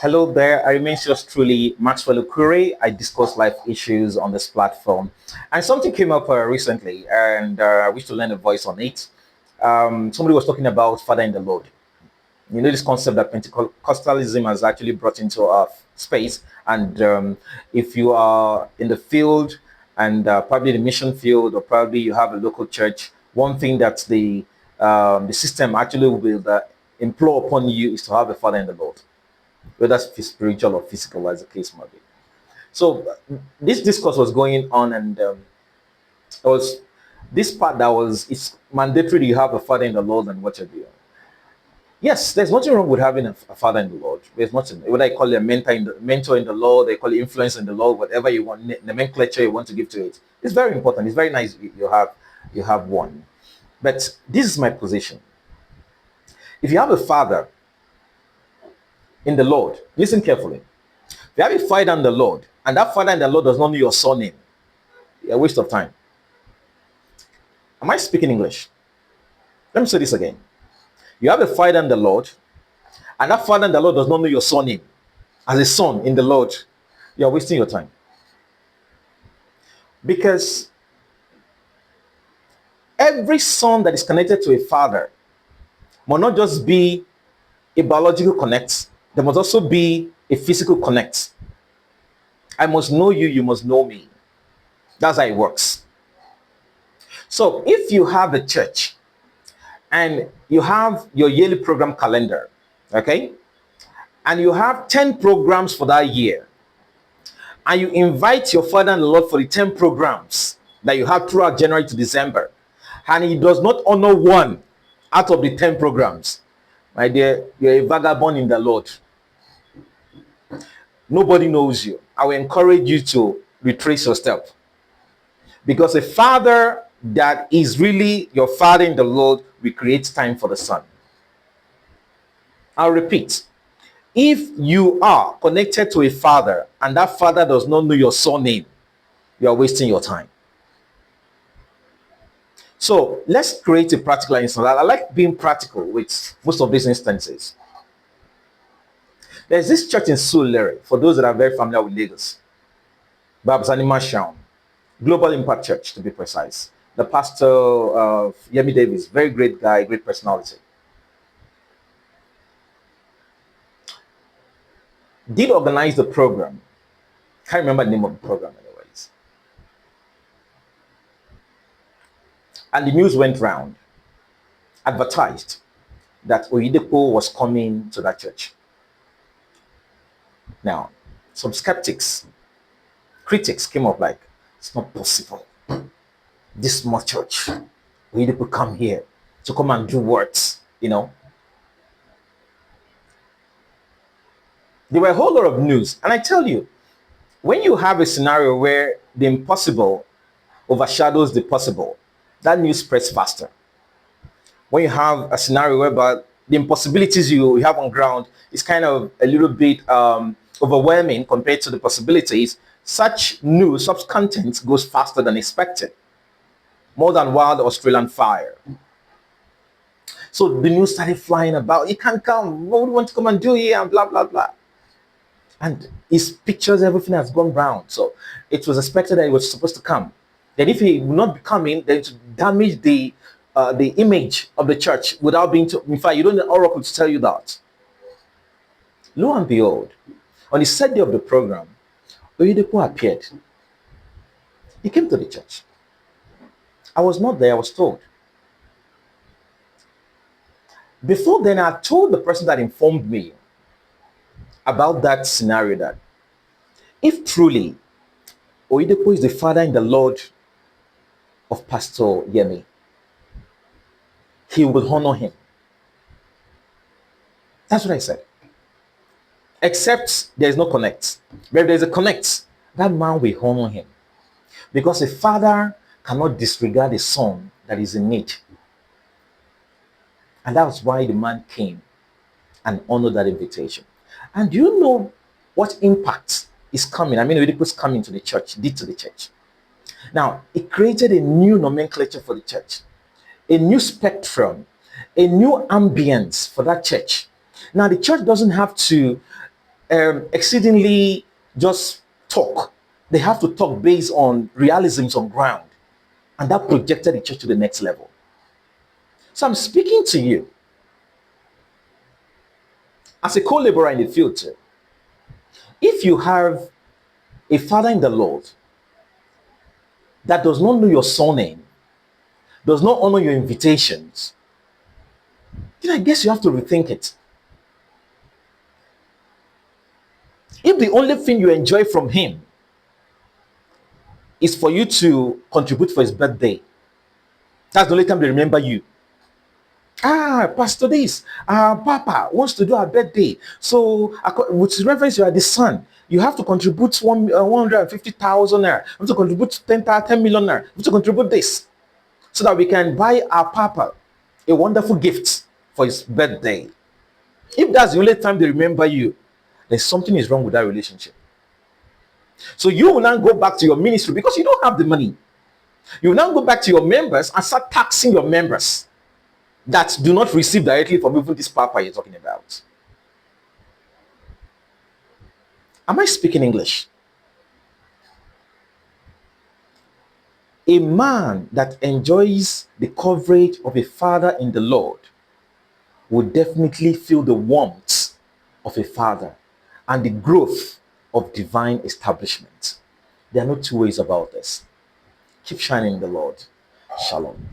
Hello there. I remain yours truly, Maxwell Okure. I discuss life issues on this platform. And something came up recently, and I wish to lend a voice on it. Somebody was talking about Father in the Lord. You know, this concept that Pentecostalism has actually brought into our space. And if you are in the field and probably the mission field, or probably you have a local church, one thing that the system actually will implore upon you is to have a Father in the Lord, whether it's spiritual or physical, as the case might be. So this discourse was going on, and it was this part that was it's mandatory that you have a father in the Lord and what you're doing. Yes, there's nothing wrong with having a father in the Lord. There's nothing. What I call a mentor in the Lord, they call it influence in the Lord, whatever you want, nomenclature you want to give to it. It's very important. It's very nice you have one. But this is my position. If you have a father in the Lord, listen carefully. If you have a father in the Lord, and that father in the Lord does not know your surname, a waste of time. Am I speaking English? Let me say this again. You have a father in the Lord, and that father in the Lord does not know your surname as a son in the Lord. You are wasting your time. Because every son that is connected to a father must not just be a biological connect, there must also be a physical connect. I must know you, you must know me. That's how it works. So if you have a church and you have your yearly program calendar, okay, and you have 10 programs for that year, and you invite your father and the Lord for the 10 programs that you have throughout January to December, and he does not honor one out of the 10 programs, my dear, you're a vagabond in the Lord. Nobody knows you. I will encourage you to retrace your step, because a father that is really your father in the Lord will create time for the son. I'll repeat. If you are connected to a father and that father does not know your surname, you are wasting your time. So let's create a practical instance. I like being practical with most of these instances. There's this church in Sulere, for those that are very familiar with Lagos, Babsani Masham, Global Impact Church to be precise. The pastor of Yemi Davis, very great guy, great personality, did organize the program. Can't remember the name of the program anyways. And the news went round, advertised that Oyedepo was coming to that church. Now, some skeptics, critics came up like, it's not possible. This small church, Oyedepo come here to come and do words, you know. There were a whole lot of news. And I tell you, when you have a scenario where the impossible overshadows the possible, that news spreads faster. When you have a scenario whereby the impossibilities you have on ground is kind of a little bit overwhelming compared to the possibilities, such news, such content goes faster than expected, more than wild Australian fire. So the news started flying about. You can't come. What do you want to come and do here? And blah, blah, blah. And his pictures, everything has gone round. So it was expected that he was supposed to come. Then if he will not be coming, then to damage the image of the church without being in fact, you don't need an oracle to tell you that. Lo and behold, on the set day of the program, Oyedepo appeared. He came to the church. I was not there, I was told. Before then, I told the person that informed me about that scenario that if truly Oyedepo is the father in the Lord of Pastor Yemi, he will honor him. That's what I said. Except there is no connect. But if there is a connect, that man will honor him. Because a father cannot disregard a son that is in need. And that's why the man came and honored that invitation. And do you know what impact is coming? I mean, Oyedepo's coming to the church, did to the church. Now, it created a new nomenclature for the church, a new spectrum, a new ambience for that church. Now, the church doesn't have to exceedingly just talk. They have to talk based on realisms on ground. And that projected the church to the next level. So I'm speaking to you as a co-laborer in the field too. If you have a father in the Lord that does not know your surname, does not honor your invitations, then I guess you have to rethink it. If the only thing you enjoy from him is for you to contribute for his birthday, that's the only time they remember you. Pastor this, Papa wants to do our birthday. So, with reference, you are the son. You have to contribute 150,000 naira. You have to contribute 10 million naira. You have to contribute this so that we can buy our Papa a wonderful gift for his birthday. If that's the only time they remember you, then something is wrong with that relationship. So you will now go back to your ministry because you don't have the money. You will now go back to your members and start taxing your members that do not receive directly from even this papa you're talking about. Am I speaking English? A man that enjoys the coverage of a father in the Lord will definitely feel the warmth of a father and the growth of divine establishment. There are no two ways about this. Keep shining in the Lord. Shalom.